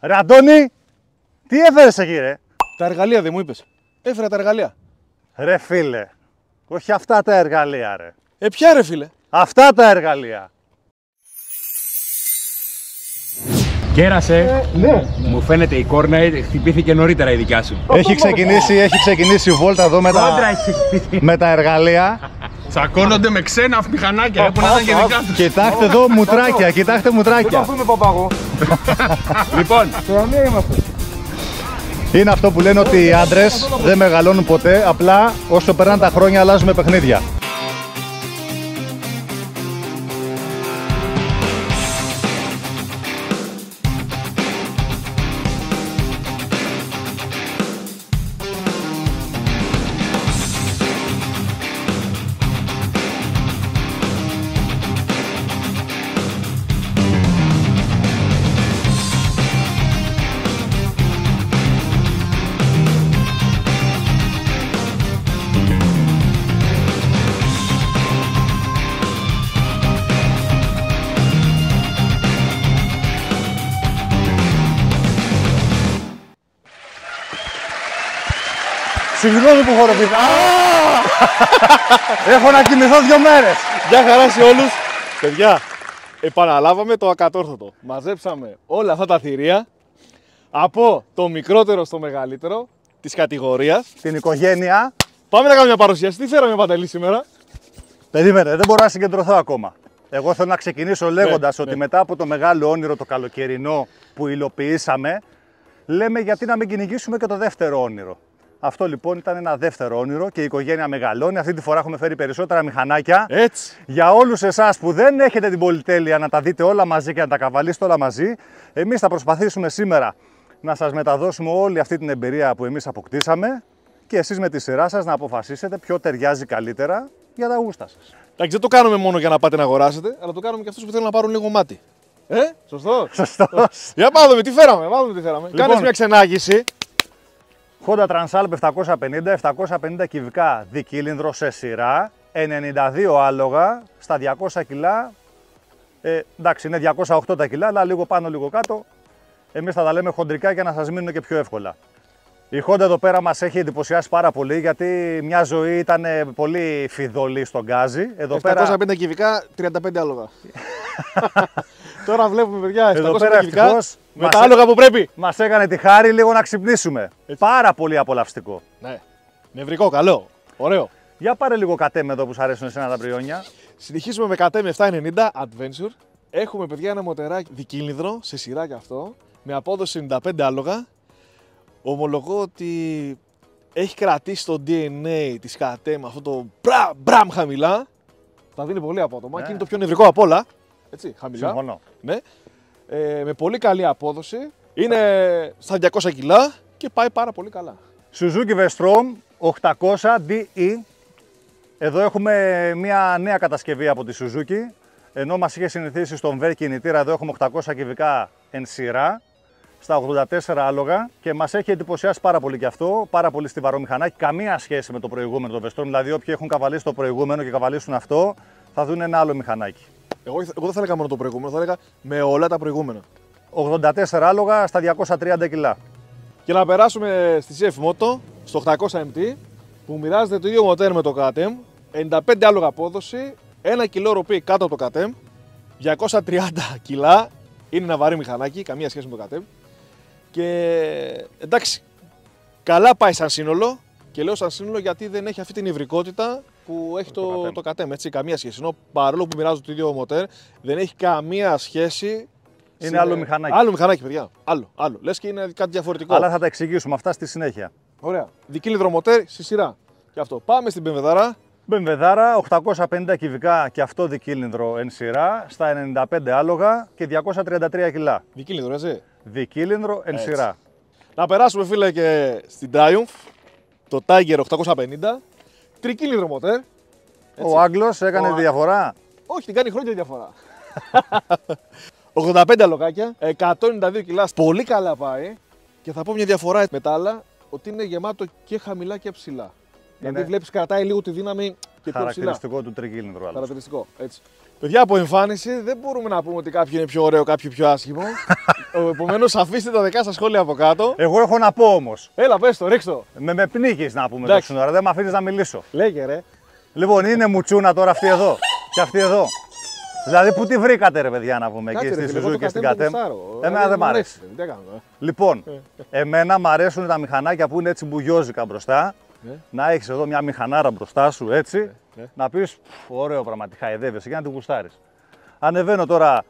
Ρε Αντώνη, τι έφερες εκεί ρε? Τα εργαλεία δεν μου είπες. Έφερα τα εργαλεία. Ρε φίλε, όχι αυτά τα εργαλεία ρε. Ποια ρε φίλε? Αυτά τα εργαλεία. Κέρασε. Ναι. Μου φαίνεται η κόρνα χτυπήθηκε νωρίτερα η δικιά σου. Έχει ξεκινήσει η βόλτα εδώ με τα εργαλεία. Τσακώνονται με ξένα μηχανάκια που να ήταν και δικά τους. Κοιτάξτε εδώ μουτράκια, κοιτάξτε μουτράκια. Πούμε παπαγό. Λοιπόν, Είναι αυτό που λένε ότι οι άντρες δεν μεγαλώνουν ποτέ, απλά όσο περνάνε τα χρόνια αλλάζουμε παιχνίδια. Συγγνώμη που χοροπήδα. Έχω να κοιμηθώ 2 μέρες. Γεια χαρά σε όλους. Παιδιά, επαναλάβαμε το ακατόρθωτο. Μαζέψαμε όλα αυτά τα θηρία από το μικρότερο στο μεγαλύτερο της κατηγορίας. Την οικογένεια. Πάμε να κάνουμε μια παρουσίαση. Τι φέραμε Παντελή σήμερα? Περίμενε, δεν μπορώ να συγκεντρωθώ ακόμα. Εγώ θέλω να ξεκινήσω λέγοντας ότι μετά από το μεγάλο όνειρο το καλοκαιρινό που υλοποιήσαμε, λέμε γιατί να μην κυνηγήσουμε και το δεύτερο όνειρο. Αυτό λοιπόν ήταν ένα δεύτερο όνειρο και η οικογένεια μεγαλώνει. Αυτή τη φορά έχουμε φέρει περισσότερα μηχανάκια. Έτσι. Για όλους εσάς που δεν έχετε την πολυτέλεια να τα δείτε όλα μαζί και να τα καβαλήσετε όλα μαζί, εμείς θα προσπαθήσουμε σήμερα να σας μεταδώσουμε όλη αυτή την εμπειρία που εμείς αποκτήσαμε και εσείς με τη σειρά σας να αποφασίσετε ποιο ταιριάζει καλύτερα για τα γούστα σας. Εντάξει, δεν το κάνουμε μόνο για να πάτε να αγοράσετε, αλλά το κάνουμε και αυτούς που θέλουν να πάρουν λίγο μάτι. Σωστό. Σωστός. Για πάμε τι φέραμε. Λοιπόν, κάνεις μια ξενάγηση. Honda Transalp 750 κυβικά δικύλινδρο σε σειρά, 92 άλογα, στα 200 κιλά, εντάξει είναι 208 τα κιλά, αλλά λίγο πάνω λίγο κάτω, εμείς θα τα λέμε χοντρικά για να σας μείνουν και πιο εύκολα. Η Honda εδώ πέρα μας έχει εντυπωσιάσει πάρα πολύ γιατί μια ζωή ήταν πολύ φιδωλή στον γκάζι. 750 κυβικά, 35 άλογα. Τώρα βλέπουμε παιδιά, 750 κυβικά με τα άλογα που πρέπει. Μας έκανε τη χάρη λίγο να ξυπνήσουμε. Έτσι. Πάρα πολύ απολαυστικό. Ναι, νευρικό, καλό, ωραίο. Για πάρε λίγο κατέμε εδώ που σου αρέσουν εσένα τα πριόνια. Συνεχίζουμε με κατέμε 790 Adventure. Έχουμε παιδιά ένα μοτεράκι δικύλινδρο σε σειρά κι αυτό, με απόδοση 95 άλογα. Ομολογώ ότι έχει κρατήσει το DNA της KTM αυτό το μπραμ χαμηλά. Θα δίνει πολύ απότομα και είναι το πιο νευρικό απ' όλα. Έτσι, χαμηλά. Συμφωνώ. Ναι. Με πολύ καλή απόδοση. Είναι στα 200 κιλά και πάει πάρα πολύ καλά. Suzuki V-Strom 800 DE. Εδώ έχουμε μια νέα κατασκευή από τη Suzuki. Ενώ μας είχε συνηθίσει στον VER κινητήρα, εδώ έχουμε 800 κυβικά εν σειρά, στα 84 άλογα και μας έχει εντυπωσιάσει πάρα πολύ και αυτό. Πάρα πολύ στιβαρό μηχανάκι. Καμία σχέση με το προηγούμενο το V-Strom. Δηλαδή, όποιοι έχουν καβαλήσει το προηγούμενο και καβαλήσουν αυτό, θα δουν ένα άλλο μηχανάκι. Εγώ δεν θα έλεγα μόνο το προηγούμενο, θα έλεγα με όλα τα προηγούμενα. 84 άλογα στα 230 κιλά. Και να περάσουμε στη CF Moto, στο 800 MT, που μοιράζεται το ίδιο μοτέρ με το KTM, 95 άλογα απόδοση, 1 κιλό ροπή κάτω από το KTM, 230 κιλά, είναι ένα βαρύ μηχανάκι, καμία σχέση με το KTM. Και εντάξει, καλά πάει σαν σύνολο και λέω σαν σύνολο γιατί δεν έχει αυτή την υβρικότητα που έχει το KTM, έτσι, καμία σχέση. Ενώ παρόλο που μοιράζονται το ίδιο μοτέρ, δεν έχει καμία σχέση. Είναι άλλο μηχανάκι. Άλλο μηχανάκι, παιδιά. Άλλο. Λες και είναι κάτι διαφορετικό. Αλλά θα τα εξηγήσουμε αυτά στη συνέχεια. Ωραία. Δικύλινδρο μοτέρ στη σειρά. Και αυτό. Πάμε στην BMW. BMW 850 κυβικά και αυτό δικύλινδρο εν σειρά, στα 95 άλογα και 233 κιλά. Δικύλινδρο, έτσι. Δικύλινδρο εν σειρά. Να περάσουμε, φίλε, και στην Triumph. Το Tiger 850. Τρικύλινδρο μοτέρ. Έτσι. Ο Άγγλος έκανε διαφορά. Όχι, την κάνει χρόνια διαφορά. 85 αλογάκια, 192 κιλά. Πολύ καλά πάει. Και θα πω μια διαφορά με τα άλλα, ότι είναι γεμάτο και χαμηλά και ψηλά. Δηλαδή βλέπεις κρατάει λίγο τη δύναμη και πιο ψηλά. Χαρακτηριστικό του τρικύλινδρου. Χαρακτηριστικό, έτσι. Παιδιά, από εμφάνιση δεν μπορούμε να πούμε ότι κάποιο είναι πιο ωραίο, κάποιο πιο άσχημο. Επομένως, αφήστε τα δικά σας σχόλια από κάτω. Εγώ έχω να πω όμως. Έλα, πες το, ρίξ' το. Με πνίγεις να πούμε Εντάξει. το σύνορα, δεν με αφήνεις να μιλήσω. Λέγε, ρε. Λοιπόν, είναι μουτσούνα τώρα αυτή εδώ και αυτή εδώ. Δηλαδή, πού τη βρήκατε, ρε παιδιά, να πούμε, εκεί Κάτσε, στη ρε φίλε, εγώ Suzuki το και στην Katem το Katem. γουστάρω. Εμένα δεν μ' αρέσει. Τι κάνω, Λοιπόν, εμένα μ' αρέσουν τα μηχανάκια που είναι έτσι μπουγιόζικα μπροστά. Ναι. Να έχεις εδώ μια μηχανάρα μπροστά σου, έτσι. Ναι. Να πεις, ωραίο πραγματικά, χαϊδεύεσαι για να τη γουστάρεις. Ανεβαίνω τώρα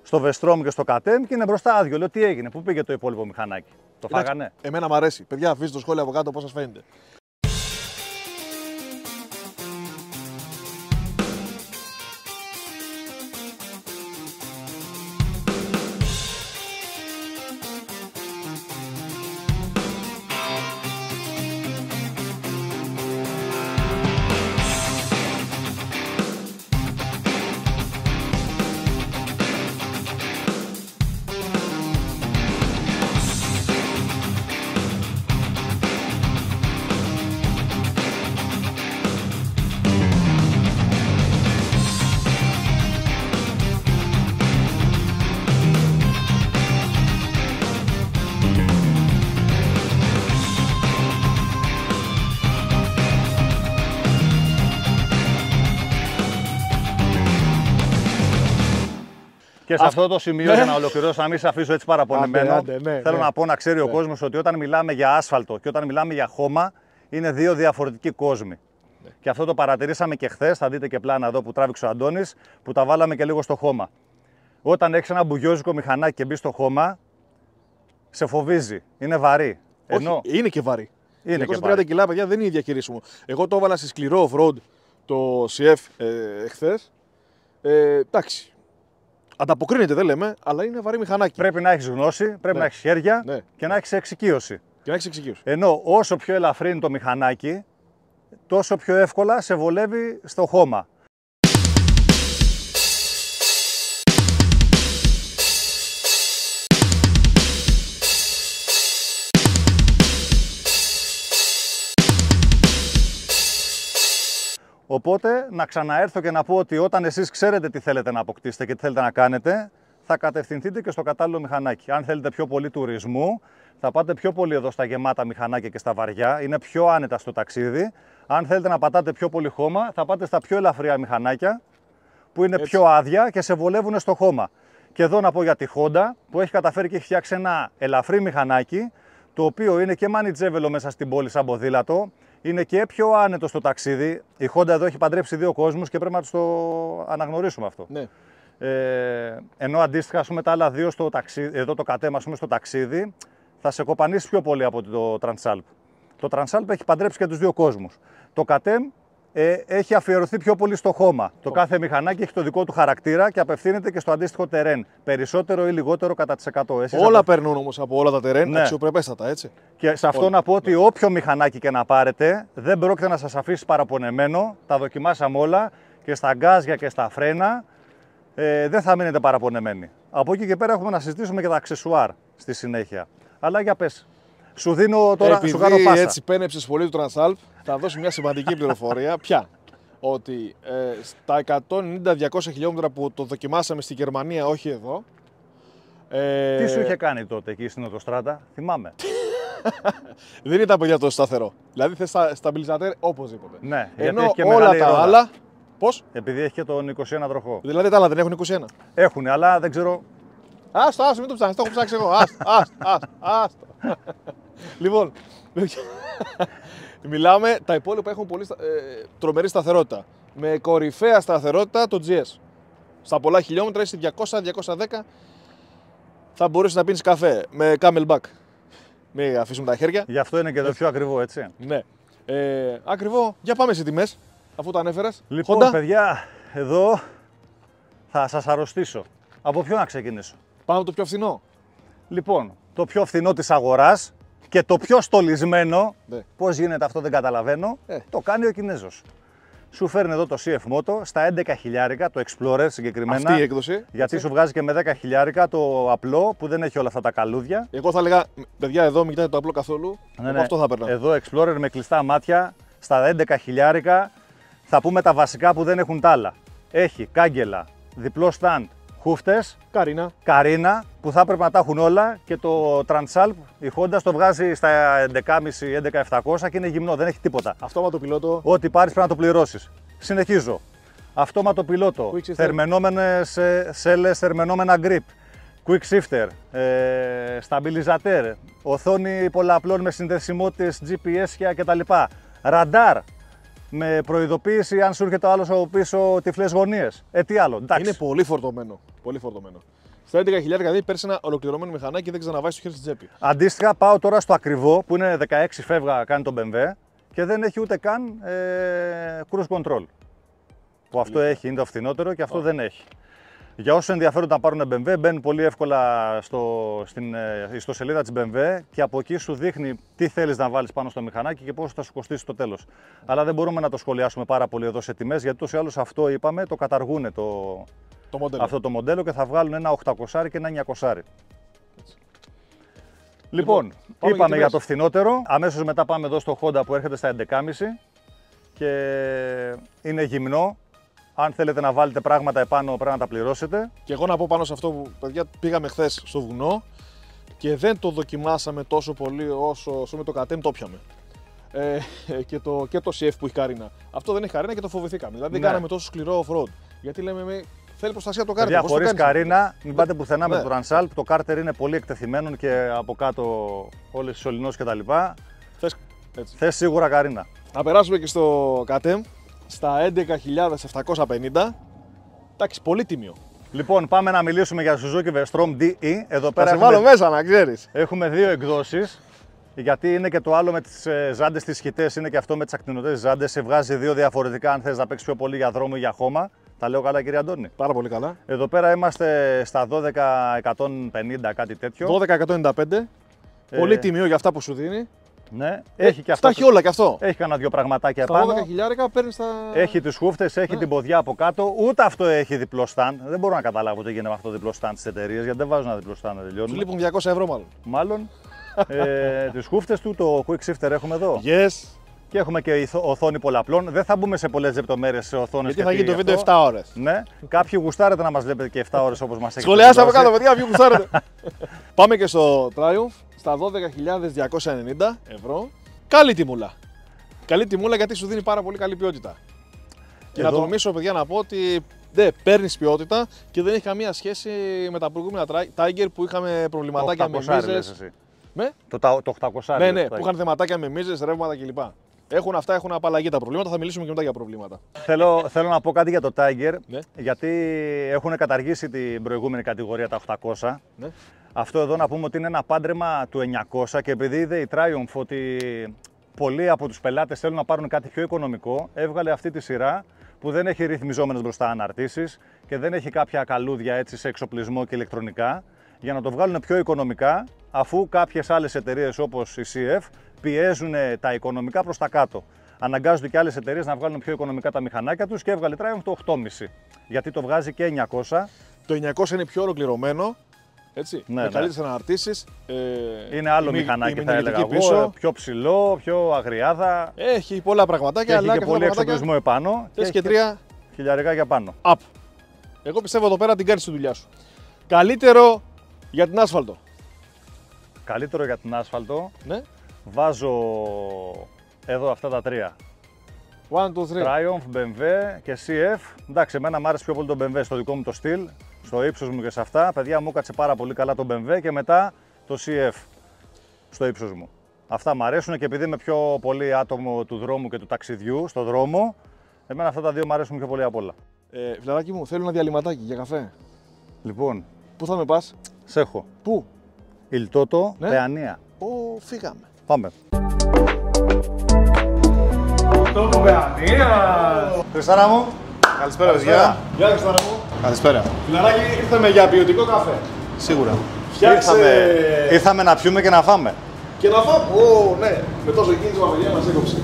στο Vestrom και στο Katem και είναι μπροστά άδειο. Λέω, τι έγινε, πού πήγε το υπόλοιπο μηχανάκι. Το φάγανε. Εμένα μ' αρέσει. Παιδιά, αφήστε το σχόλιο από κάτω πώς σας φαίνεται. Και σε αυτό το σημείο, για να ολοκληρώσω, να μην σε αφήσω έτσι παραπονεμένο, Άντε, ναι, θέλω ναι. να πω να ξέρει ο κόσμος ότι όταν μιλάμε για άσφαλτο και όταν μιλάμε για χώμα, είναι δύο διαφορετικοί κόσμοι. Και αυτό το παρατηρήσαμε και χθες. Θα δείτε και πλάνα εδώ που τράβηξε ο Αντώνης, που τα βάλαμε και λίγο στο χώμα. Όταν έχεις ένα μπουγιόζικο μηχανάκι και μπει στο χώμα, σε φοβίζει. Είναι βαρύ. Όχι, είναι και βαρύ. Είναι και 230 βαρύ. κιλά, παιδιά, δεν είναι διαχειρίσιμο. Εγώ το έβαλα σε σκληρό off-road το CF εχθές. Εντάξει. Ανταποκρίνεται, δεν λέμε, αλλά είναι βαρύ μηχανάκι. Πρέπει να έχεις γνώση, πρέπει Ναι. να έχεις χέρια Ναι. και να έχεις εξοικείωση. Και να έχεις εξοικείωση. Ενώ όσο πιο ελαφρύ είναι το μηχανάκι, τόσο πιο εύκολα σε βολεύει στο χώμα. Οπότε να ξαναέρθω και να πω ότι όταν εσείς ξέρετε τι θέλετε να αποκτήσετε και τι θέλετε να κάνετε, θα κατευθυνθείτε και στο κατάλληλο μηχανάκι. Αν θέλετε πιο πολύ τουρισμού, θα πάτε πιο πολύ εδώ στα γεμάτα μηχανάκια και στα βαριά, είναι πιο άνετα στο ταξίδι. Αν θέλετε να πατάτε πιο πολύ χώμα, θα πάτε στα πιο ελαφριά μηχανάκια, που είναι πιο άδεια και σε βολεύουν στο χώμα. Και εδώ να πω για τη Honda, που έχει καταφέρει και έχει φτιάξει ένα ελαφρύ μηχανάκι, το οποίο είναι και μανιτζέβελο μέσα στην πόλη σαν ποδήλατο, είναι και πιο άνετο στο ταξίδι. Η Honda εδώ έχει παντρέψει δύο κόσμους και πρέπει να τους το αναγνωρίσουμε αυτό. Ναι. Ενώ αντίστοιχα, ας πούμε, τα άλλα δύο στο ταξίδι, εδώ το Katem, ας πούμε, στο ταξίδι, θα σε κοπανίσει πιο πολύ από το Transalp. Το Transalp έχει παντρέψει και τους δύο κόσμους. Το Katem έχει αφιερωθεί πιο πολύ στο χώμα. Το κάθε μηχανάκι έχει το δικό του χαρακτήρα και απευθύνεται και στο αντίστοιχο τερέν. Περισσότερο ή λιγότερο κατά τις 100. Όλα περνούν όμως από όλα τα τερέν, Ναι. αξιοπρεπέστατα, έτσι. Και σε αυτό να πω ότι όποιο μηχανάκι και να πάρετε, δεν πρόκειται να σας αφήσει παραπονεμένο. Τα δοκιμάσαμε όλα και στα γκάζια και στα φρένα. Δεν θα μείνετε παραπονεμένοι. Από εκεί και πέρα έχουμε να συζητήσουμε και τα αξεσουάρ στη συνέχεια. Αλλά για πες. Σου δίνω τώρα, Επειδή σου κάνω πάσα. έτσι πένεψες πολύ το Transalp, θα δώσω μια σημαντική πληροφορία. Ποια? Ότι στα 190-200 χιλιόμετρα που το δοκιμάσαμε στη Γερμανία, όχι εδώ. Τι σου είχε κάνει τότε εκεί στην Οτοστράτα, θυμάμαι. Δεν ήταν παιδιά τόσο σταθερό. Δηλαδή θες σταμπιλιζατέρ οπωσδήποτε. Ναι, γιατί ενώ έχει και όλα μεγάλη τα ρόδα. άλλα. Πώς? Επειδή έχει και τον 21 τροχό. Δηλαδή τα άλλα δεν έχουν 21. Έχουν, αλλά δεν ξέρω. Άστο, μην το ψάχνεις, το έχω ψάξει εγώ. Άστο. Λοιπόν, μιλάμε, τα υπόλοιπα έχουν πολύ τρομερή σταθερότητα. Με κορυφαία σταθερότητα το GS. Στα πολλά χιλιόμετρα είσαι 200-210 θα μπορείς να πίνεις καφέ με camelback. Μην αφήσουμε τα χέρια. Γι' αυτό είναι και το πιο ακριβό, έτσι. Ναι. Ακριβό. Για πάμε σε τιμές, αφού το ανέφερες. Λοιπόν, Honda. παιδιά, εδώ θα σας αρρωστήσω. Από ποιο να ξεκινήσω? Πάμε από το πιο φθηνό. Λοιπόν, το πιο φθηνό της αγοράς και το πιο στολισμένο, Ναι. πώς γίνεται αυτό δεν καταλαβαίνω, το κάνει ο Κινέζος. Σου φέρνει εδώ το CF Moto στα 11 χιλιάρικα, το Explorer συγκεκριμένα. Αυτή η έκδοση. Γιατί σου βγάζει και με 10 χιλιάρικα το απλό που δεν έχει όλα αυτά τα καλούδια. Εγώ θα έλεγα, παιδιά, εδώ μην κοιτάτε το απλό καθόλου. Εγώ αυτό θα περνάω. Εδώ Explorer με κλειστά μάτια στα 11 χιλιάρικα. Θα πούμε τα βασικά που δεν έχουν τα άλλα. Έχει κάγκελα, διπλό stand, χούφτες, Καρίνα, που θα έπρεπε να τα έχουν όλα, και το Transalp η Honda το βγάζει στα 11.500-11.700 και είναι γυμνό, δεν έχει τίποτα. Αυτόματο πιλότο. Ό,τι πάρεις πρέπει να το πληρώσεις. Συνεχίζω. Αυτόματο πιλότο, θερμενόμενες σέλες, θερμενόμενα grip, quick shifter, σταμπιλιζατέρ, οθόνη πολλαπλών με συνδεσιμότητες GPS κτλ. Ραντάρ με προειδοποίηση αν σου έρχεται ο άλλος από πίσω τυφλές γωνίες. Τι άλλο, εντάξει. Είναι πολύ φορτωμένο. Πολύ φορτωμένο. Στα 11.000 δηλαδή παίρνει ένα ολοκληρωμένο μηχανάκι και δεν ξαναβάζει το χέρι στην τσέπη. Αντίστοιχα, πάω τώρα στο ακριβό που είναι 16 φεύγα κάνει το BMW και δεν έχει ούτε καν cruise control. Που αυτό έχει, είναι το φθηνότερο και αυτό δεν έχει. Για όσους ενδιαφέρονται να πάρουν BMW, μπαίνουν πολύ εύκολα στην ιστοσελίδα της BMW και από εκεί σου δείχνει τι θέλεις να βάλεις πάνω στο μηχανάκι και πόσο θα σου κοστίσει στο τέλος. Αλλά δεν μπορούμε να το σχολιάσουμε πάρα πολύ εδώ σε τιμές, γιατί τόσο ή άλλως αυτό είπαμε, το καταργούν αυτό το μοντέλο και θα βγάλουν ένα 800 και ένα 900. Λοιπόν, είπαμε για το φθηνότερο. Αμέσως μετά πάμε εδώ στο Honda που έρχεται στα 11.5 και είναι γυμνό. Αν θέλετε να βάλετε πράγματα επάνω πρέπει να τα πληρώσετε. Και εγώ να πω πάνω σε αυτό που παιδιά πήγαμε χθες στο βουνό και δεν το δοκιμάσαμε τόσο πολύ όσο με το KTM το πιαμε. Και το CF που έχει καρίνα. Αυτό δεν έχει καρίνα και το φοβηθήκαμε. Δηλαδή δεν κάναμε τόσο σκληρό off-road. Γιατί λέμε θέλει προστασία το κάρτερ. Χωρίς καρίνα, μην πάτε πουθενά με το Transalp. Το κάρτερ είναι πολύ εκτεθειμένο και από κάτω όλες τις σωληνώσεις κτλ. Θες σίγουρα καρίνα. Να περάσουμε και στο KTM. Στα 11.750. Εντάξει, πολύ τίμιο. Λοιπόν, πάμε να μιλήσουμε για Suzuki V-Strom DE. Εδώ πέρα θα σε βάλω μέσα, να ξέρεις. Έχουμε δύο εκδόσεις. Γιατί είναι και το άλλο με τις ζάντες τις χιτές, είναι και αυτό με τις ακτινωτές ζάντες. Σε βγάζει δύο διαφορετικά αν θες να παίξεις πιο πολύ για δρόμο ή για χώμα. Τα λέω καλά, κύριε Αντώνη? Πάρα πολύ καλά. Εδώ πέρα είμαστε στα 12.150, κάτι τέτοιο. 12.195. Πολύ τιμίο για αυτά που σου δίνει. Ναι, έχει και αυτό. Έχει όλα και αυτό. Έχει κανένα δύο πραγματάκια στα επάνω. 12.000 παίρνει τα. Έχει τις χούφτες, έχει την ποδιά από κάτω. Ούτε αυτό έχει διπλό stand. Δεν μπορώ να καταλάβω τι γίνεται με αυτό το διπλό stand στις εταιρείες, γιατί δεν βάζουν ένα διπλό stand να τελειώνουν. Σου λείπουν 200 ευρώ μάλλον. Μάλλον. Τις χούφτες του, το quick shifter έχουμε εδώ. Yes. Και έχουμε και οθόνη πολλαπλών. Δεν θα μπούμε σε πολλές λεπτομέρειες σε οθόνες. Γιατί θα γίνει το βίντεο 7 ώρες. Ναι. Κάποιοι γουστάρετε να μας βλέπετε και 7 ώρες όπως μας έχετε. Σχολιάστε από κάτω, παιδιά, ποιοι γουστάρετε. Πάμε και στο Triumph στα 12.290 ευρώ. Καλή τιμούλα. Καλή τιμούλα γιατί σου δίνει πάρα πολύ καλή ποιότητα. Και να τολμήσω, παιδιά, να πω ότι παίρνεις ποιότητα και δεν έχει καμία σχέση με τα προηγούμενα Tiger που είχαμε προβληματάκια με μίζες. Το 800. Ναι, που είχαν θεματάκια με μίζες, ρεύματα κλπ. Έχουν απαλλαγή τα προβλήματα, θα μιλήσουμε και μετά για προβλήματα. Θέλω να πω κάτι για το Tiger, ναι. Γιατί έχουν καταργήσει την προηγούμενη κατηγορία τα 800. Ναι. Αυτό εδώ να πούμε ότι είναι ένα πάντρεμα του 900 και επειδή είδε η Triumph ότι πολλοί από τους πελάτες θέλουν να πάρουν κάτι πιο οικονομικό, έβγαλε αυτή τη σειρά που δεν έχει ρυθμιζόμενες μπροστά αναρτήσεις και δεν έχει κάποια καλούδια έτσι σε εξοπλισμό και ηλεκτρονικά, για να το βγάλουν πιο οικονομικά, αφού κάποιες άλλες εταιρείες όπως η CF πιέζουν τα οικονομικά προς τα κάτω. Αναγκάζονται και άλλες εταιρείες να βγάλουν πιο οικονομικά τα μηχανάκια τους και έβγαλε Triumph το 8,5. Γιατί το βγάζει και 900. Το 900 είναι πιο ολοκληρωμένο. Έτσι, με καλύτερες αναρτήσεις. Είναι άλλο μηχανάκι, θα έλεγα εγώ. Πιο ψηλό, πιο αγριάδα. Έχει πολλά πραγματάκια. Έχει και πολύ εξοπλισμό επάνω. Και 3 χιλιαρικάκια πάνω. Up. Εγώ πιστεύω εδώ πέρα την κάνεις τη δουλειά σου. Καλύτερο για την άσφαλτο. Καλύτερο για την άσφαλτο. Ναι. Βάζω εδώ αυτά τα τρία. 1, 2, 3. Triumph, BMW και CF. Εντάξει, εμένα μου άρεσε πιο πολύ το BMW στο δικό μου το στυλ, στο ύψος μου και σε αυτά. Παιδιά, μου έκατσε πάρα πολύ καλά το BMW και μετά το CF στο ύψος μου. Αυτά μου αρέσουν και επειδή είμαι πιο πολύ άτομο του δρόμου και του ταξιδιού στο δρόμο, εμένα αυτά τα δύο μου αρέσουν πιο πολύ απ' όλα. Φιλαράκι μου, θέλω ένα διαλυματάκι για καφέ. Λοιπόν. Πού θα με πας? Σ' έχω. Πού? Ιλτότο, ναι. Παιανία. Φύγαμε. Πάμε. Το Παιανία! Χριστάρα μου. Καλησπέρα, παιδιά. Γεια σας, Χριστάρα μου. Καλησπέρα. Φιλαράκι, ήρθαμε για ποιοτικό καφέ. Σίγουρα. Ήρθαμε να πιούμε και να φάμε. Και να φάμε. Ναι. Με τόσο κίνησμα, παιδιά, μας έκοψε.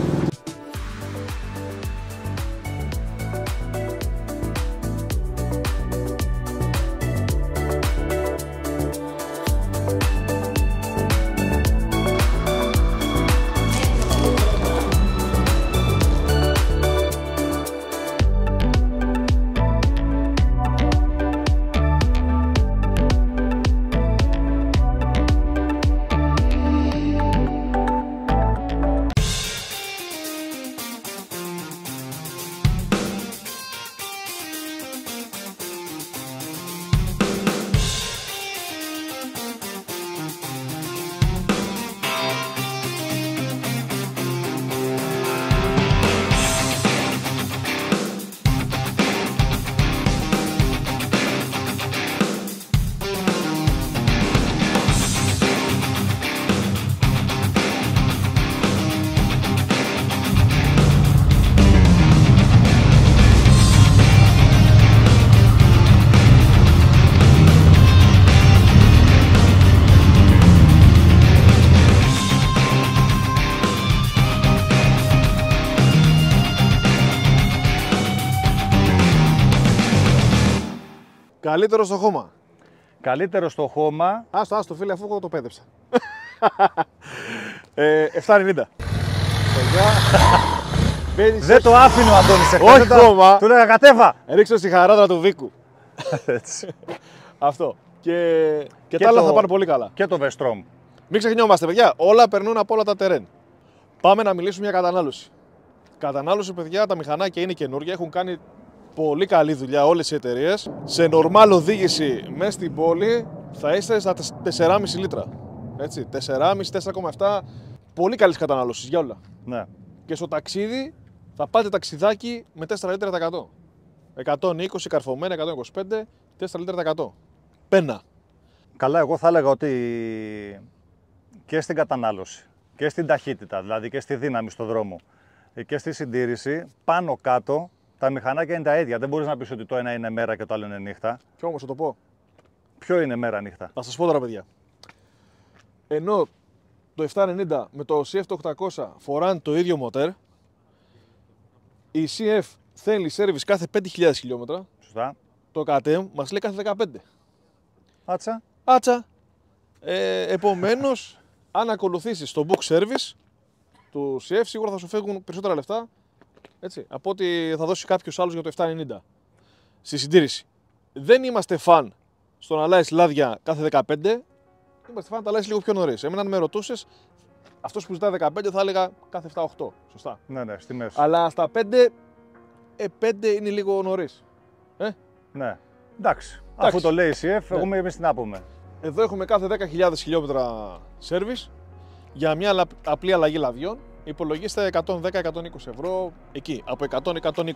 Καλύτερο στο χώμα. Καλύτερο στο χώμα. Άστο φίλε, αφού εγώ το πέδεψα. 7,90. Δεν το άφηνε ο Αντώνης εχθές. Όχι χώμα. Του λέγα κατέβα. Ρίξω στη χαράδρα του Βίκου. Έτσι. Αυτό. Και τα άλλα θα πάνε πολύ καλά. Και το Vestrom. Μην ξεχνιόμαστε, παιδιά, όλα περνούν από όλα τα τερέν. Πάμε να μιλήσουμε για κατανάλωση. Κατανάλωση, παιδιά, τα μηχανάκια είναι καινούργια, έχουν κάνει πολύ καλή δουλειά όλες οι εταιρείες. Σε νορμάλ οδήγηση μέσα στην πόλη θα είστε στα 4,5 λίτρα. Έτσι, 4,5-4,7. Πολύ καλής κατανάλωσης για όλα. Ναι. Και στο ταξίδι θα πάτε ταξιδάκι με 4 λίτρα τα 100. 120 καρφωμένα, 125, 4 λίτρα τα 100. Πένα. Καλά, εγώ θα έλεγα ότι και στην κατανάλωση και στην ταχύτητα, δηλαδή και στη δύναμη στο δρόμο και στη συντήρηση, πάνω κάτω τα μηχανάκια είναι τα ίδια. Δεν μπορείς να πεις ότι το ένα είναι μέρα και το άλλο είναι νύχτα. Ποιο όμως θα το πω. Ποιο είναι μέρα νύχτα. Θα σας πω τώρα, παιδιά. Ενώ το 790 με το CF800 φοράνε το ίδιο μοτέρ, η CF θέλει service κάθε 5.000 χιλιόμετρα. Σωστά. Το KTM μας λέει κάθε 15. Άτσα. Επομένως, αν ακολουθήσεις το book service του CF, σίγουρα θα σου φεύγουν περισσότερα λεφτά, έτσι, από ότι θα δώσει κάποιος άλλος για το 790. Στη συντήρηση. Δεν είμαστε φαν στο να αλλάζεις λάδια κάθε 15, είμαστε φαν να τα αλλάζεις λίγο πιο νωρίς. Εμένα, αν με ρωτούσες, αυτός που ζητάει 15 θα έλεγα κάθε 7-8. Σωστά. Ναι, στη μέση. Αλλά στα 5, 5 είναι λίγο νωρίς. Ναι. Εντάξει. Αφού το λέει η CF, ναι. Εμείς τι να πούμε. Εδώ έχουμε κάθε 10.000 χιλιόμετρα service για μια απλή αλλαγή λαδιών. Υπολογίστε 110-120 ευρώ εκεί, από 100-120.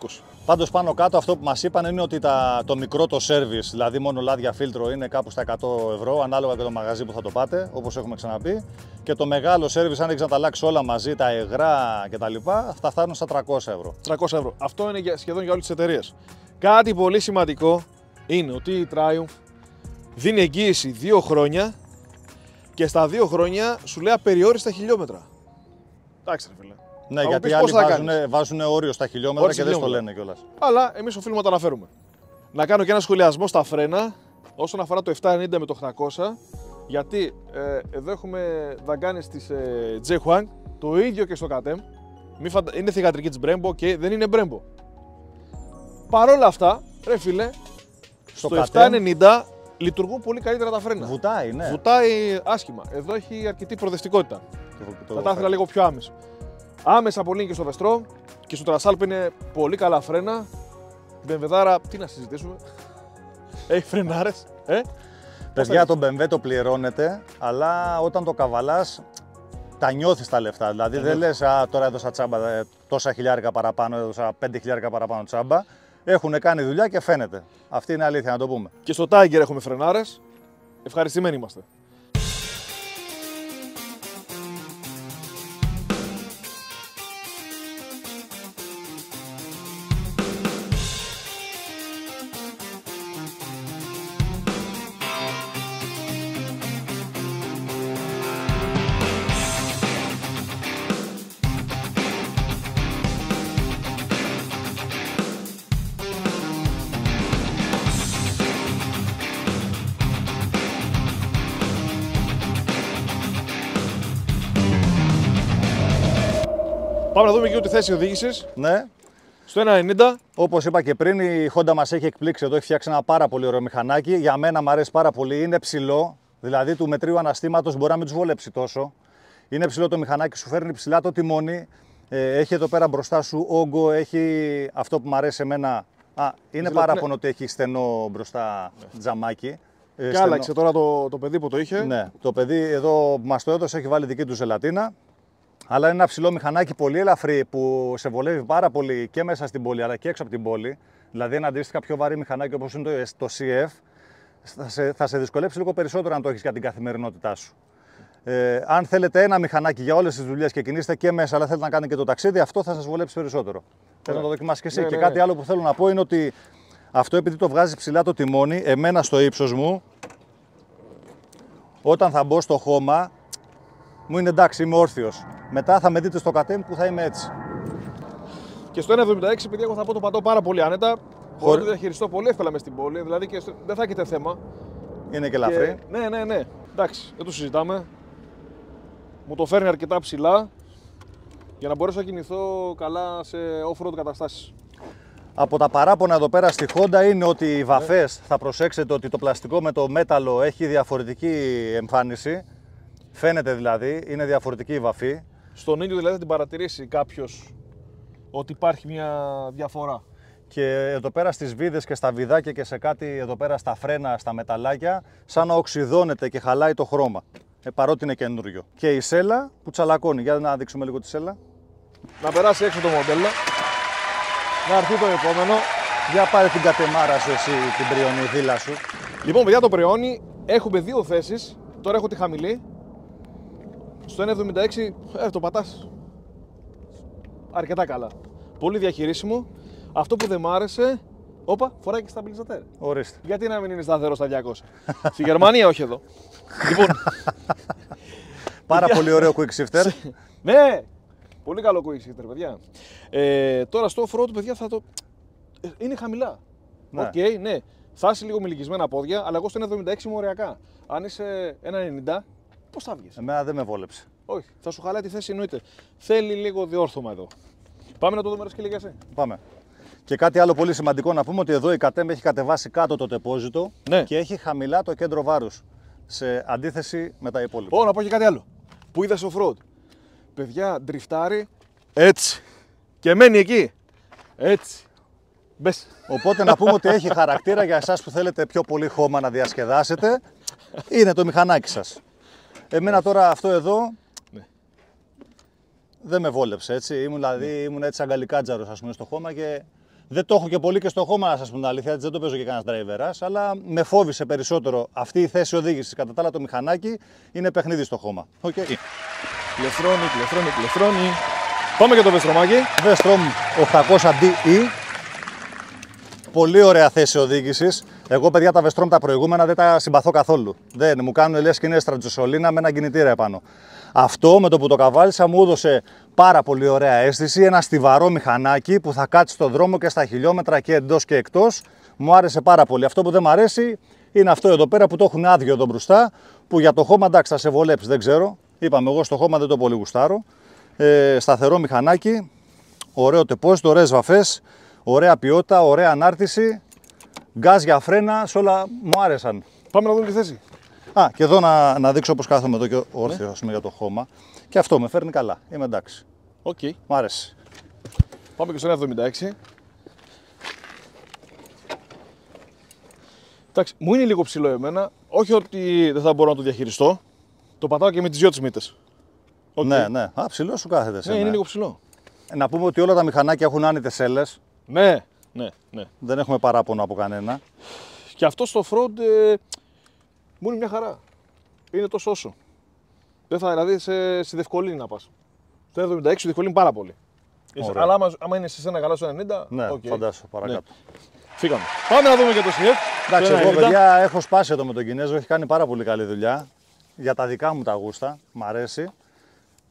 Πάντως πάνω κάτω αυτό που μας είπαν είναι ότι το μικρό το service, δηλαδή μόνο λάδια φίλτρο, είναι κάπου στα 100 ευρώ, ανάλογα και το μαγαζί που θα το πάτε, όπως έχουμε ξαναπεί. Και το μεγάλο service, αν έχεις να τα αλλάξει όλα μαζί, τα υγρά κτλ., θα φτάνουν στα 300 ευρώ. 300 ευρώ. Αυτό είναι σχεδόν για όλες τις εταιρείες. Κάτι πολύ σημαντικό είναι ότι η Triumph δίνει εγγύηση 2 χρόνια και στα 2 χρόνια σου λέει απεριόριστα χιλιόμετρα. Εντάξει, ρε φίλε. Ναι, γιατί οι άλλοι βάζουν όριο στα χιλιόμετρα και δεν το λένε κιόλας. Αλλά εμείς οφείλουμε να το αναφέρουμε. Να κάνω και ένα σχολιασμό στα φρένα όσον αφορά το 790 με το 800. Γιατί εδώ έχουμε δαγκάνες της J-Huang, το ίδιο και στο KTM. Είναι θυγατρική της Brembo και δεν είναι Brembo. Παρ' όλα αυτά, ρε φίλε, στο 790 λειτουργούν πολύ καλύτερα τα φρένα. Βουτάει, ναι. Βουτάει άσχημα. Εδώ έχει αρκετή προοδευτικότητα. Θα τα ήθελα λίγο πιο άμεσα. Άμεσα πολύ και στο Vestrom και στο Transalp είναι πολύ καλά φρένα. BMW, τι να συζητήσουμε. Έχει φρενάρες. Παιδιά, το BMW το πληρώνετε, αλλά όταν το καβαλάς, τα νιώθεις τα λεφτά. Δηλαδή δεν λες, τώρα έδωσα τσάμπα τόσα χιλιάρικα παραπάνω, έδωσα 5 χιλιάρικα παραπάνω τσάμπα. Έχουν κάνει δουλειά και φαίνεται. Αυτή είναι αλήθεια, να το πούμε. Και στο Tiger έχουμε φρενάρες. Ευχαριστημένοι είμαστε. Πάμε να δούμε και τη θέση οδήγησης. Ναι. Στο 1.90. Όπως είπα και πριν, η Honda μας έχει εκπλήξει εδώ. Έχει φτιάξει ένα πάρα πολύ ωραίο μηχανάκι. Για μένα μου αρέσει πάρα πολύ. Είναι ψηλό. Δηλαδή του μετρίου αναστήματος μπορεί να μην τους βολέψει τόσο. Είναι ψηλό το μηχανάκι, σου φέρνει ψηλά το τιμόνι. Έχει εδώ πέρα μπροστά σου όγκο. Έχει αυτό που μου αρέσει εμένα. Είναι παράπονο ότι έχει στενό μπροστά τζαμάκι. Και άλλαξε τώρα το παιδί που το είχε. Ναι, το παιδί εδώ που μας το έδωσε έχει βάλει δική του ζελατίνα. Αλλά είναι ένα ψηλό μηχανάκι πολύ ελαφρύ που σε βολεύει πάρα πολύ και μέσα στην πόλη αλλά και έξω από την πόλη. Δηλαδή ένα αντίστοιχα πιο βαρύ μηχανάκι όπως είναι το CF θα σε δυσκολέψει λίγο περισσότερο αν το έχεις για την καθημερινότητά σου. Αν θέλετε ένα μηχανάκι για όλες τις δουλειές και κινείστε και μέσα αλλά θέλετε να κάνετε και το ταξίδι, αυτό θα σας βολέψει περισσότερο. Θέλω να το δοκιμάσεις και εσύ. Και κάτι άλλο που θέλω να πω είναι ότι αυτό επειδή το βγάζει ψηλά το τιμόνι, εμένα στο ύψος μου, όταν θα μπω στο χώμα, μου είναι εντάξει, είμαι όρθιος. Μετά θα με δείτε στο KTM που θα είμαι έτσι. Και στο 1.76, επειδή εγώ θα πω το πατώ πάρα πολύ άνετα, Μπορώ να το διαχειριστώ πολύ εύκολα μες στην πόλη, δηλαδή και δεν θα έχετε θέμα. Είναι και ελαφρύ. Ναι. Εντάξει, δεν το συζητάμε. Μου το φέρνει αρκετά ψηλά για να μπορέσω να κινηθώ καλά σε off-road καταστάσεις. Από τα παράπονα εδώ πέρα στη Honda είναι ότι οι βαφές, θα προσέξετε ότι το πλαστικό με το μέταλλο έχει διαφορετική εμφάνιση. Φαίνεται δηλαδή, είναι διαφορετική η βαφή. Στον ίδιο δηλαδή θα την παρατηρήσει κάποιος ότι υπάρχει μια διαφορά. Και εδώ πέρα στις βίδες και στα βιδάκια και σε κάτι εδώ πέρα στα φρένα, στα μεταλλάκια, σαν να οξυδώνεται και χαλάει το χρώμα. Παρότι είναι καινούριο. Και η σέλα που τσαλακώνει. Για να δείξουμε λίγο τη σέλα. Να περάσει έξω το μοντέλο. Να έρθει το επόμενο. Για πάρε την κατεμάρα σου εσύ, την πριονιδίλα σου. Λοιπόν, παιδιά, το πριόνι έχουμε δύο θέσεις. Τώρα έχω τη χαμηλή. Στο 1.76 το πατάς αρκετά καλά. Πολύ διαχειρίσιμο. Αυτό που δεν μ' άρεσε, όπα, φοράει και σταμπιλιζατέρ. Ορίστε. Γιατί να μην είναι σταθερό στα 200. Στη Γερμανία, όχι εδώ. Λοιπόν. Πάρα πολύ ωραίο quick shifter. Ναι, πολύ καλό quick shifter, παιδιά. Τώρα στο off-road, παιδιά, θα το. Είναι χαμηλά. Ναι. Οκ, ναι. Θα είσαι λίγο με λυγισμένα πόδια, αλλά εγώ στο 1.76 είμαι ωριακά. Αν είσαι 1.90, πώς θα βγεις? Εμένα δεν με βόλεψε. Όχι, θα σου χαλάει τη θέση, εννοείται. Θέλει λίγο διόρθωμα εδώ. Πάμε να το δούμε, ρε εσύ. Πάμε. Και κάτι άλλο πολύ σημαντικό να πούμε, ότι εδώ η KTM έχει κατεβάσει κάτω το τεπόζιτο, ναι, και έχει χαμηλά το κέντρο βάρους, σε αντίθεση με τα υπόλοιπα. Να πω και κάτι άλλο. Που είδα στο off-road. Παιδιά, ντριφτάρει έτσι. Και μένει εκεί. Έτσι. Μπες. Οπότε να πούμε ότι έχει χαρακτήρα για εσάς που θέλετε πιο πολύ χώμα να διασκεδάσετε. Είναι το μηχανάκι σας. Εμένα τώρα αυτό εδώ, ναι, δεν με βόλεψε, έτσι. Ήμουν έτσι αγκαλικάτζαρος, ας πούμε, στο χώμα και δεν το έχω και πολύ και στο χώμα, να σας πούμε την αλήθεια, έτσι, δεν το παίζω και κανένας driverάς, αλλά με φόβησε περισσότερο αυτή η θέση οδήγησης. Κατά τα άλλα το μηχανάκι είναι παιχνίδι στο χώμα. Okay. Κλεφρώνει. Πάμε για το Βεστρομάκι. Vestrom 800DE. Πολύ ωραία θέση οδήγησης. Εγώ, παιδιά, τα Vestrom τα προηγούμενα δεν τα συμπαθώ καθόλου. Δεν μου κάνουν λες και είναι στρατζοσολίνα με ένα κινητήρα επάνω. Αυτό με το που το καβάλισα μου έδωσε πάρα πολύ ωραία αίσθηση. Ένα στιβαρό μηχανάκι που θα κάτσει στον δρόμο και στα χιλιόμετρα και εντός και εκτός. Μου άρεσε πάρα πολύ. Αυτό που δεν μου αρέσει είναι αυτό εδώ πέρα που το έχουν άδειο εδώ μπροστά. Που για το χώμα, εντάξει, θα σε βολέψει, δεν ξέρω. Είπαμε, εγώ στο χώμα δεν το πολύ γουστάρω. Σταθερό μηχανάκι. Ωραίο τεπόζιτο, ωραίες βαφές. Ωραία ποιότητα, ωραία ανάρτηση, γκάζ για φρένα, σε όλα μου άρεσαν. Πάμε να δούμε τη θέση. Και εδώ να δείξω πως κάθομαι εδώ και όρθιο, ναι, για το χώμα. Και αυτό με φέρνει καλά, είμαι εντάξει. Οκ. Μ' άρεσε. Πάμε και στο 1.76. Εντάξει, μου είναι λίγο ψηλό εμένα. Όχι ότι δεν θα μπορώ να το διαχειριστώ. Το πατάω και με τις δυο τις μύτες. Ναι. Ψηλό σου κάθεται. Ναι, είναι λίγο ψηλό. Να πούμε ότι όλα τα μηχανάκια έχουν άνετες σέλες. Ναι. Δεν έχουμε παράπονο από κανένα. Και αυτό στο front μου είναι μια χαρά. Είναι τόσο όσο. Δεν θα, δηλαδή σε διευκολύνει να πας. Το 76 σου διευκολύνει πάρα πολύ. Αλλά άμα είναι σε ένα καλά στο 90. Ναι, φαντάσου παρακάτω. Ναι. Φύγαμε. Πάμε να δούμε και το CF. Εντάξει, εγώ, παιδιά, έχω σπάσει εδώ με τον Κινέζο. Έχει κάνει πάρα πολύ καλή δουλειά. Για τα δικά μου τα γούστα. Μ' αρέσει.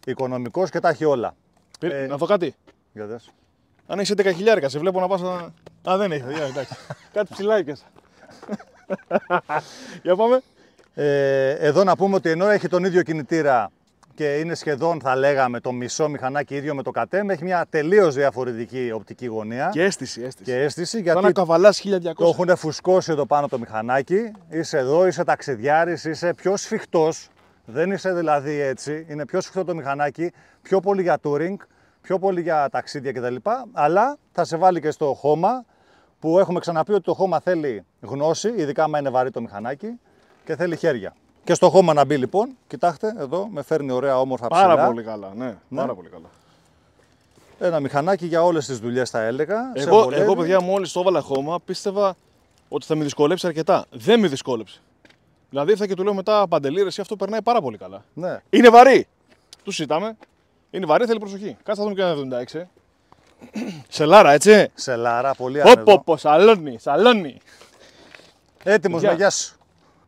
Οικονομικός και τα έχει όλα. Να δω κάτι. Για δες. Αν έχεις 11.000, σε βλέπω να πας να... δεν έχει, εντάξει. Κάτι ψηλά είπες. Για πάμε. Εδώ να πούμε ότι ενώ έχει τον ίδιο κινητήρα και είναι σχεδόν, θα λέγαμε, το μισό μηχανάκι ίδιο με το KTM, έχει μια τελείως διαφορετική οπτική γωνία. Και αίσθηση. Γιατί να καβαλάς 1200. Το έχουν φουσκώσει εδώ πάνω το μηχανάκι. Είσαι εδώ, είσαι ταξιδιάρης, είσαι πιο σφιχτός. Δεν είσαι δηλαδή έτσι. Είναι πιο σφιχτό το μηχανάκι, πιο πολύ για touring, πιο πολύ για ταξίδια κτλ. Αλλά θα σε βάλει και στο χώμα, που έχουμε ξαναπεί ότι το χώμα θέλει γνώση, ειδικά άμα είναι βαρύ το μηχανάκι, και θέλει χέρια. Και στο χώμα να μπει λοιπόν, κοιτάξτε εδώ, με φέρνει ωραία όμορφα ψηλά. Πάρα πολύ καλά, ναι. Πάρα πολύ καλά. Ένα μηχανάκι για όλες τις δουλειές, θα έλεγα. Εγώ παιδιά, μόλις το έβαλα χώμα, πίστευα ότι θα με δυσκολέψει αρκετά. Δεν με δυσκόλεψε. Δηλαδή θα και του λέω μετά, Παντελή, εσύ αυτό περνάει πάρα πολύ καλά. Ναι. Είναι βαρύ. Του συζητάμε. Είναι βαρύ, θέλει προσοχή. Κάτσε να δούμε και ένα 76. Σελάρα, έτσι. Σελάρα, πολύ άνετο. Σαλόνι. Έτοιμος, με γεια σου.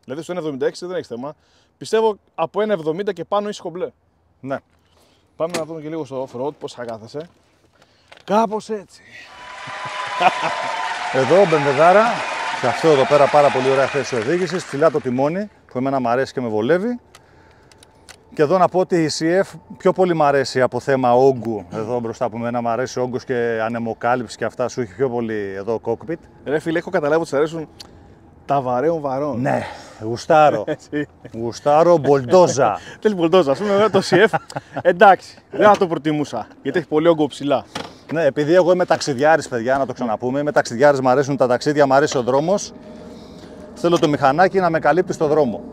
Δηλαδή στο 1,76 δεν έχει θέμα. Πιστεύω από 1,70 και πάνω είσαι κομπλέ. Ναι. Πάμε να δούμε και λίγο στο off-road πώς θα κάθεσαι. Κάπως έτσι. Εδώ μπενδεδάρα. Και αυτό εδώ πέρα πάρα πολύ ωραία θέση οδήγησης. Ψηλά το τιμόνι που εμένα μου αρέσει και με βολεύει. Και εδώ να πω ότι η CF πιο πολύ μου αρέσει από θέμα όγκου. Εδώ μπροστά που εμένα μου αρέσει όγκος και ανεμοκάλυψη και αυτά, σου έχει πιο πολύ εδώ cockpit. Ρε φίλε, έχω καταλάβει ότι σου αρέσουν τα βαρέων βαρών. Ναι, γουστάρω. Γουστάρω μπολντόζα. Θέλει μπολντόζα, ας πούμε το CF. Εντάξει, δεν θα το προτιμούσα γιατί έχει πολύ όγκο ψηλά. Ναι, επειδή εγώ είμαι ταξιδιάρης, παιδιά, να το ξαναπούμε. Είμαι ταξιδιάρης, μου αρέσουν τα ταξίδια, μου αρέσει ο δρόμος. Θέλω το μηχανάκι να με καλύπτει στο δρόμο.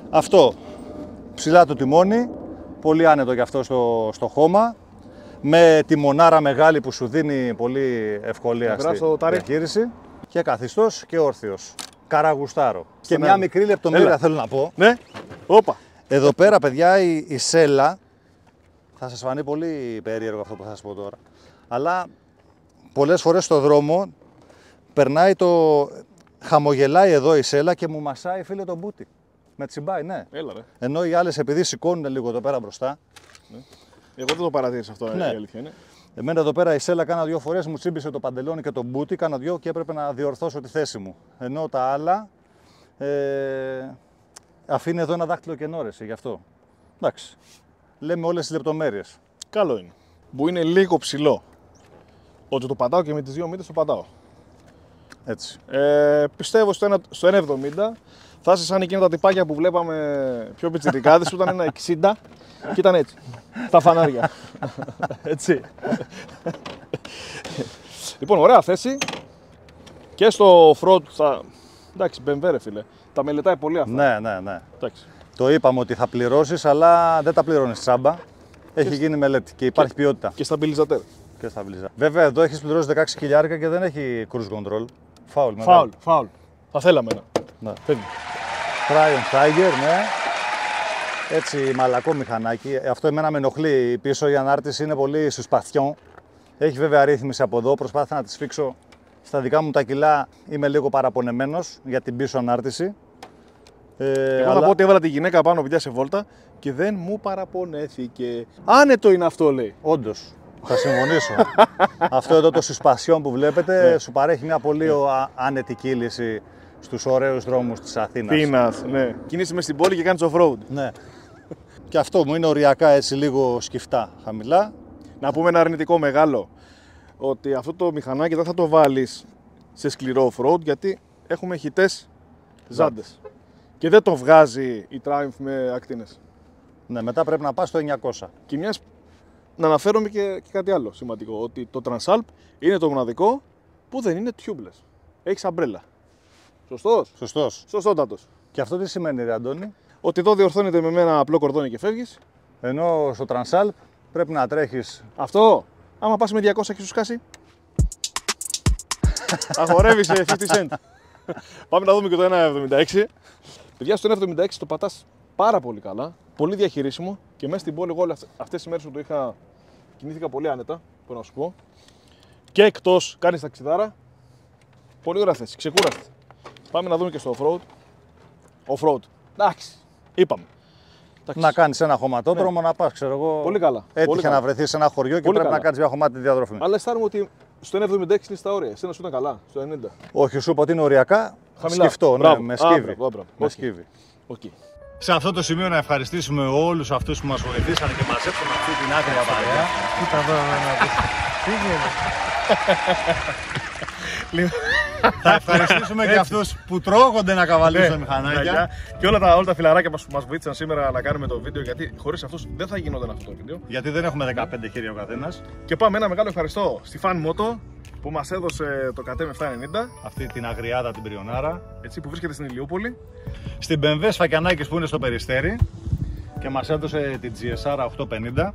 Αυτό. Ψηλά το τιμόνι, πολύ άνετο και αυτό στο χώμα. Με τη μονάρα μεγάλη που σου δίνει πολύ ευκολία στη διαχείριση. Και καθιστός και όρθιος. Καραγουστάρο. Και μια μικρή λεπτομέρεια θέλω να πω. Ναι, όπα. Εδώ πέρα, παιδιά, η σέλα. Θα σας φανεί πολύ περίεργο αυτό που θα σας πω τώρα. Αλλά πολλές φορές στο δρόμο περνάει χαμογελάει εδώ η σέλα και μου μασάει, φίλε, το μπούτι. Με τσιμπάει, ναι. Έλα, ρε. Ενώ οι άλλες επειδή σηκώνουν λίγο εδώ πέρα μπροστά. Ναι. Εγώ δεν το παρατήρησα αυτό, ναι. Η αλήθεια είναι. Εμένα εδώ πέρα η σέλα κάνα 2 φορές μου τσίμπησε το παντελόνι και το μπούτι, κάνα 2 και έπρεπε να διορθώσω τη θέση μου. Ενώ τα άλλα αφήνει εδώ ένα δάχτυλο κενό, ρε, γι' αυτό. Εντάξει. Λέμε όλες τις λεπτομέρειες. Καλό είναι. Που είναι λίγο ψηλό. Ότι το πατάω και με τις 2 μύτες το πατάω. Έτσι. Πιστεύω στο 1,70 θα είσαι σαν εκείνα τα τυπάκια που βλέπαμε πιο πιτσιρικάδες που ήταν ένα 60 και ήταν έτσι. Στα φανάρια. Έτσι. Λοιπόν, ωραία θέση. Και στο front θα. Εντάξει, BMW, ρε φίλε. Τα μελετάει πολύ αυτά. Ναι. Εντάξει. Το είπαμε ότι θα πληρώσεις, αλλά δεν τα πληρώνεις τσάμπα. Έχει γίνει μελέτη και υπάρχει ποιότητα. Και σταμπιλιζατέρ. Βέβαια, εδώ έχεις πληρώσει 16.000 και δεν έχει cruise control. Φάουλ. Φάουλ. Θα θέλαμε ένα. Ναι. Φεύγει. Triumph Tiger, ναι. Έτσι, μαλακό μηχανάκι. Αυτό εμένα με ενοχλεί. Πίσω η ανάρτηση είναι πολύ suspension. Έχει βέβαια ρύθμιση από εδώ. Προσπάθησα να τη σφίξω στα δικά μου τα κιλά. Είμαι λίγο παραπονεμένος για την πίσω ανάρτηση. Εγώ θα πω ότι έβαλα τη γυναίκα πάνω παιδιά σε βόλτα και δεν μου παραπονέθηκε. Άνετο είναι αυτό, λέει. Όντως. Θα συμφωνήσω. Αυτό εδώ το suspension που βλέπετε σου παρέχει μια πολύ άνετη κύληση στους ωραίους δρόμους της Αθήνας. Ναι. Κινείσαι μες στην πόλη και κάνεις off-road. Ναι. Και αυτό μου είναι οριακά έτσι λίγο σκυφτά χαμηλά. Να πούμε ένα αρνητικό μεγάλο. Ότι αυτό το μηχανάκι δεν θα το βάλεις σε σκληρό off-road γιατί έχουμε χιτές ζάντες. Και δεν το βγάζει η Triumph με ακτίνες. Ναι, μετά πρέπει να πας στο 900. Και μιας να αναφέρομαι και κάτι άλλο σημαντικό. Ότι το Transalp είναι το μοναδικό που δεν είναι tubeless. Έχει σαμπρέλα. Σωστός. Σωστότατος. Και αυτό τι σημαίνει, ρε Αντώνη? Ότι εδώ διορθώνεται με ένα απλό κορδόνι και φεύγεις. Ενώ στο Transalp πρέπει να τρέχεις. Αυτό, άμα πας με 200 και σου σκάσει. Αγορεύεις 50 cent. Πάμε να δούμε και το 1,76. Παιδιά, στο 1,76 το πατάς πάρα πολύ καλά. Πολύ διαχειρίσιμο και μέσα στην πόλη εγώ αυτές τις μέρες που το είχα κινήθηκα πολύ άνετα, μπορώ να σου πω. Και εκτός κάνεις ταξιδάρα. Πολύ ωραία θέση, ξεκούραστη. Πάμε να δούμε και στο off-road. Off-road. Εντάξει, είπαμε. Να κάνεις ένα χωματόδρομο, να πας, ξέρω εγώ. Πολύ καλά. Έτυχε να βρεθείς σε ένα χωριό και πολύ πρέπει καλά. να κάνεις μια χωμάτη διαδροφή. Αλλά αισθάνομαι ότι στο 1,76 είναι στα όρια. Εσένα σου ήταν καλά, στο 90. Όχι, σου είπα ότι είναι οριακά. Χαμηλά. Σκεφτό, ναι, με σκύβει. Με σκύβει. Okay. Σε αυτό το σημείο να ευχαριστήσουμε όλους αυτούς που μας βοηθήσαν και μας έφεραν αυτή την άγρια παρέα. Κοίτα εδώ να δεις. Τι γίνεται. Θα ευχαριστήσουμε και αυτούς που τρώγονται να καβαλήσουν μηχανάκια. Και όλα τα φιλαράκια μας που μας βοήθησαν σήμερα να κάνουμε το βίντεο, γιατί χωρίς αυτούς δεν θα γινόταν αυτό το βίντεο. Γιατί δεν έχουμε 15 χέρια ο καθένας. Και πάμε ένα μεγάλο ευχαριστώ στη Fan Moto που μας έδωσε το KTM 790. Αυτή την αγριάδα την Πριονάρα. Έτσι, που βρίσκεται στην Ηλιούπολη. Στην BMW Σφακιανάκης που είναι στο Περιστέρι. Και μας έδωσε την GSR 850.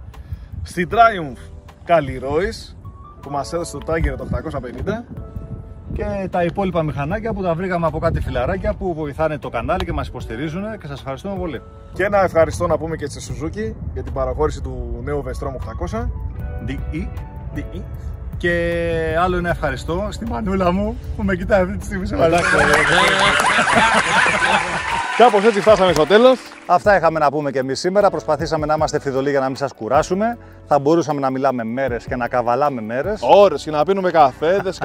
Στην Triumph Kalirois που μας έδωσε το Tiger το 850. Και τα υπόλοιπα μηχανάκια που τα βρήκαμε από κάτι φιλαράκια που βοηθάνε το κανάλι και μας υποστηρίζουν και σας ευχαριστούμε πολύ. Και ένα ευχαριστώ να πούμε και στη Suzuki για την παραχώρηση του νέου V-Strom 800 DE. Και άλλο ένα ευχαριστώ στην μανούλα μου που με κοιτάει αυτή τη στιγμή σε Κάπως έτσι φτάσαμε στο τέλος. Αυτά είχαμε να πούμε και εμείς σήμερα. Προσπαθήσαμε να είμαστε φιδωλοί για να μην σας κουράσουμε. Θα μπορούσαμε να μιλάμε μέρες και να καβαλάμε μέρες. Ώρες και να πίνουμε καφέδες.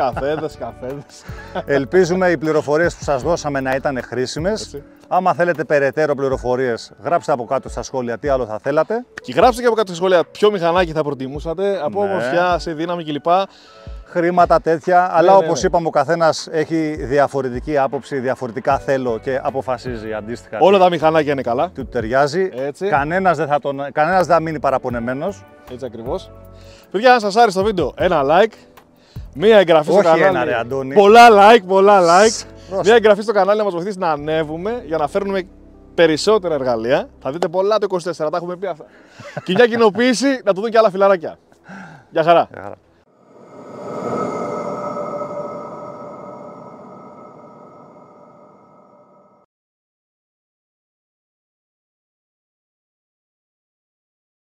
Ελπίζουμε οι πληροφορίες που σας δώσαμε να ήταν χρήσιμες. Έτσι. Άμα θέλετε περαιτέρω πληροφορίες, γράψτε από κάτω στα σχόλια τι άλλο θα θέλατε. Και γράψτε και από κάτω στα σχόλια ποιο μηχανάκι θα προτιμούσατε, από Ναι. ομορφιά, σε δύναμη κλπ. Χρήματα τέτοια, αλλά ναι, όπως ναι. είπαμε, ο καθένας έχει διαφορετική άποψη, διαφορετικά θέλω και αποφασίζει αντίστοιχα Όλα τα μηχανάκια είναι καλά. τι του ταιριάζει. Έτσι. Κανένας δεν θα μείνει παραπονεμένος. Έτσι ακριβώς. Παιδιά, αν σας άρεσε το βίντεο, ένα like. Μία εγγραφή στο Όχι κανάλι. ένα, ρε, Αντώνη. Πολλά like. Δώσε. Μία εγγραφή στο κανάλι να μας βοηθήσει να ανέβουμε για να φέρνουμε περισσότερα εργαλεία. Θα δείτε πολλά το 24, τα έχουμε πει αυτά. Και μια κοινοποίηση να του δουν και άλλα φιλαράκια. Γεια χαρά. Γεια χαρά.